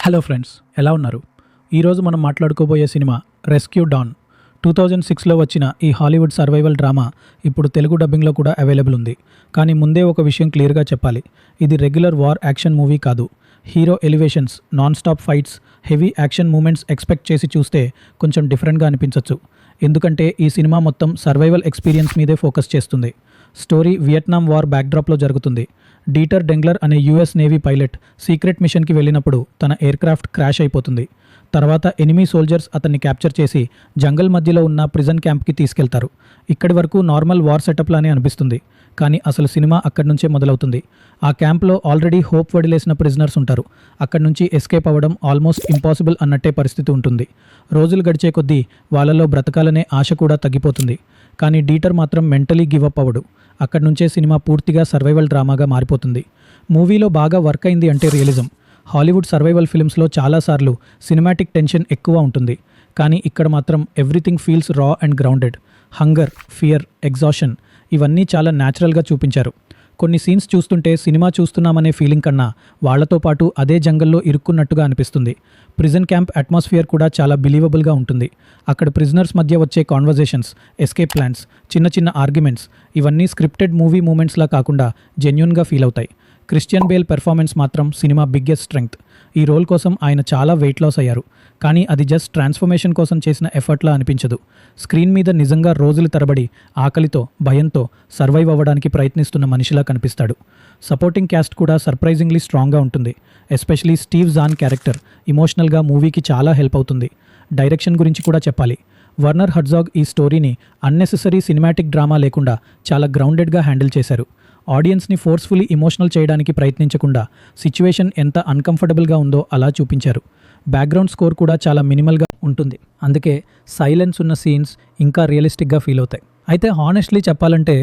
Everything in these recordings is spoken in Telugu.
హలో ఫ్రెండ్స్, ఎలా ఉన్నారు? ఈరోజు మనం మాట్లాడుకోబోయే సినిమా రెస్క్యూ డాన్. 2006లో వచ్చిన ఈ హాలీవుడ్ సర్వైవల్ డ్రామా ఇప్పుడు తెలుగు డబ్బింగ్లో కూడా అవైలబుల్ ఉంది. కానీ ముందే ఒక విషయం క్లియర్గా చెప్పాలి, ఇది రెగ్యులర్ వార్ యాక్షన్ మూవీ కాదు. Hero elevations, non stop fights, heavy action moments expect చేసి చూస్తే కొంచెం డిఫరెంట్గా అనిపించవచ్చు. ఎందుకంటే ఈ సినిమా మొత్తం సర్వైవల్ ఎక్స్పీరియన్స్ మీదే ఫోకస్ చేస్తుంది. స్టోరీ వియట్నాం వార్ బ్యాక్డ్రాప్లో జరుగుతుంది. డీటర్ డెంగ్లర్ అనే యుఎస్ నేవీ పైలట్ సీక్రెట్ మిషన్కి వెళ్ళినప్పుడు తన ఎయిర్క్రాఫ్ట్ క్రాష్ అయిపోతుంది. తర్వాత ఎనిమీ సోల్జర్స్ అతన్ని క్యాప్చర్ చేసి జంగల్ మధ్యలో ఉన్న ప్రిజన్ క్యాంప్కి తీసుకెళ్తారు. ఇక్కడి వరకు నార్మల్ వార్ సెటప్ లానే అనిపిస్తుంది, కానీ అసలు సినిమా అక్కడి నుంచే మొదలవుతుంది. ఆ క్యాంప్లో ఆల్రెడీ హోప్ వదిలేసిన ప్రిజనర్స్ ఉంటారు. అక్కడి నుంచి ఎస్కేప్ అవ్వడం ఆల్మోస్ట్ ఇంపాసిబుల్ అన్నట్టే పరిస్థితి ఉంటుంది. రోజులు గడిచే కొద్దీ వాళ్ళలో బ్రతకాలనే ఆశ కూడా తగ్గిపోతుంది. కానీ డీటర్ మాత్రం మెంటలీ గివప్ అవ్వడు. అక్కడి నుంచే సినిమా పూర్తిగా సర్వైవల్ డ్రామాగా మారిపోతుంది. మూవీలో బాగా వర్క్ అయింది అంటే రియలిజం. హాలీవుడ్ సర్వైవల్ ఫిల్మ్స్లో చాలాసార్లు సినిమాటిక్ టెన్షన్ ఎక్కువ ఉంటుంది, కానీ ఇక్కడ మాత్రం ఎవ్రీథింగ్ ఫీల్స్ రా and grounded. Hunger, fear, exhaustion ఇవన్నీ చాలా న్యాచురల్గా చూపించారు. కొన్ని సీన్స్ చూస్తుంటే సినిమా చూస్తున్నామనే ఫీలింగ్ కన్నా వాళ్లతో పాటు అదే జంగల్లో ఇరుక్కున్నట్టుగా అనిపిస్తుంది. ప్రిజన్ క్యాంప్ అట్మాస్ఫియర్ కూడా చాలా బిలీవబుల్గా ఉంటుంది. అక్కడ ప్రిజనర్స్ మధ్య వచ్చే కాన్వర్జేషన్స్, ఎస్కేప్ ప్లాన్స్, చిన్న చిన్న ఆర్గ్యుమెంట్స్ ఇవన్నీ స్క్రిప్టెడ్ మూవీ మూమెంట్స్లా కాకుండా జెన్యూన్గా ఫీల్ అవుతాయి. క్రిస్టియన్ బేల్ పెర్ఫార్మెన్స్ మాత్రం సినిమా బిగ్గెస్ట్ స్ట్రెంగ్త్. ఈ రోల్ కోసం ఆయన చాలా వెయిట్ లాస్ అయ్యారు, కానీ అది జస్ట్ ట్రాన్స్ఫర్మేషన్ కోసం చేసిన ఎఫర్ట్లా అనిపించదు. స్క్రీన్ మీద నిజంగా రోజుల తరబడి ఆకలితో, భయంతో సర్వైవ్ అవ్వడానికి ప్రయత్నిస్తున్న మనిషిలా కనిపిస్తాడు. సపోర్టింగ్ క్యాస్ట్ కూడా సర్ప్రైజింగ్లీ స్ట్రాంగ్గా ఉంటుంది. ఎస్పెషలీ స్టీవ్ జాన్ క్యారెక్టర్ ఇమోషనల్గా మూవీకి చాలా హెల్ప్ అవుతుంది. డైరెక్షన్ గురించి కూడా చెప్పాలి. వర్నర్ హర్జాగ్ ఈ స్టోరీని అన్నెసెసరీ సినిమాటిక్ డ్రామా లేకుండా చాలా గ్రౌండెడ్గా హ్యాండిల్ చేశారు. ఆడియన్స్ని ఫోర్స్ఫుల్లీ ఎమోషనల్ చేయడానికి ప్రయత్నించకుండా సిచ్యువేషన్ ఎంత అన్కంఫర్టబుల్గా ఉందో అలా చూపించారు. బ్యాక్గ్రౌండ్ స్కోర్ కూడా చాలా మినిమల్గా ఉంటుంది, అందుకే సైలెన్స్ ఉన్న సీన్స్ ఇంకా రియలిస్టిక్గా ఫీల్ అవుతాయి. అయితే హానెస్ట్లీ చెప్పాలంటే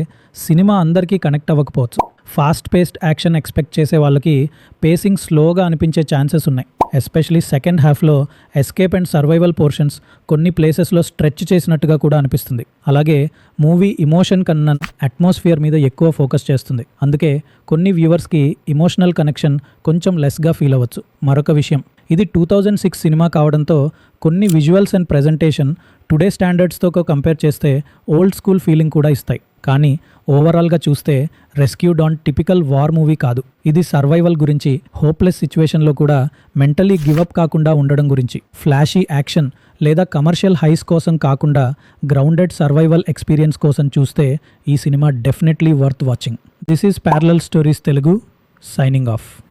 సినిమా అందరికీ కనెక్ట్ అవ్వకపోవచ్చు. ఫాస్ట్ పేస్డ్ యాక్షన్ ఎక్స్పెక్ట్ చేసే వాళ్ళకి పేసింగ్ స్లోగా అనిపించే ఛాన్సెస్ ఉన్నాయి. ఎస్పెషలీ సెకండ్ హాఫ్లో ఎస్కేప్ అండ్ సర్వైవల్ పోర్షన్స్ కొన్ని ప్లేసెస్లో స్ట్రెచ్ చేసినట్టుగా కూడా అనిపిస్తుంది. అలాగే మూవీ ఇమోషన్ కన్నా అట్మాస్ఫియర్ మీద ఎక్కువ ఫోకస్ చేస్తుంది. అందుకే కొన్ని వ్యూవర్స్కి ఇమోషనల్ కనెక్షన్ కొంచెం లెస్గా ఫీల్ అవ్వచ్చు. మరొక విషయం, ఇది 2006 సినిమా కావడంతో కొన్ని విజువల్స్ అండ్ ప్రెజెంటేషన్ టుడే స్టాండర్డ్స్తో కంపేర్ చేస్తే ఓల్డ్ స్కూల్ ఫీలింగ్ కూడా ఇస్తాయి. కానీ ఓవరాల్గా చూస్తే Rescue Dawn typical war movie కాదు. ఇది సర్వైవల్ గురించి, హోప్లెస్ సిచ్యువేషన్లో కూడా మెంటలీ గివప్ కాకుండా ఉండడం గురించి. ఫ్లాషీ యాక్షన్ లేదా కమర్షియల్ హైస్ కోసం కాకుండా గ్రౌండెడ్ సర్వైవల్ ఎక్స్పీరియన్స్ కోసం చూస్తే ఈ cinema definitely worth watching. This is parallel stories Telugu, signing off.